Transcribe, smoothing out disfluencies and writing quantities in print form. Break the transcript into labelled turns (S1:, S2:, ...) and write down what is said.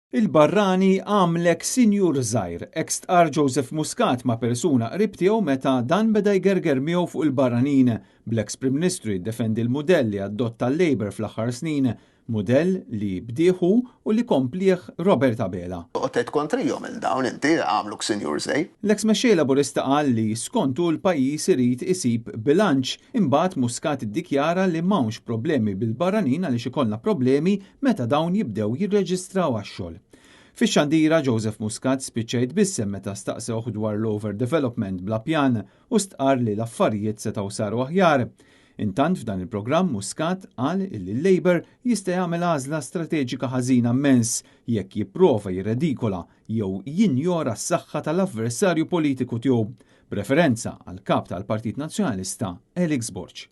S1: Il-Barrani għamlek sinjur żgħir ex-tqar Joseph Muscat ma' persuna qrib tiegħu meta dan beda jgerger miegħu fuq il-barranin bl-ex Prim Ministru jiddefendi l-mudell li adotta l-Labor fl-aħħar snin, mudell li bdieħu u li komplih Robert Abela.
S2: Qed kontrihom il-dawn inti għamluk sinjur żgħir.
S1: L-ex mexxej Laburista qal li skontu l-pajjiż irid isib bilanċ, imbagħad Muscat iddikjara li m'hawnx problemi bil-barranin għaliex ikollna problemi meta dawn jibdew jirreġistraw għax-xogħol. Fix-xandira Joseph Muscat spiċċa jitbissem meta staqsewh dwar l-overdevelopment bla pjan u stqarr li l-affarijiet setgħu saru aħjar. Intant f'dan il-programm Muscat qal li l-Labor jista' jagħmel għażla strateġika ħażina immens jekk jipprova jirredikola jew jinjora s-saħħa tal-avversarju politiku tiegħu, b'referenza għall kap tal-Partit Nazzjonalista Elix Borg.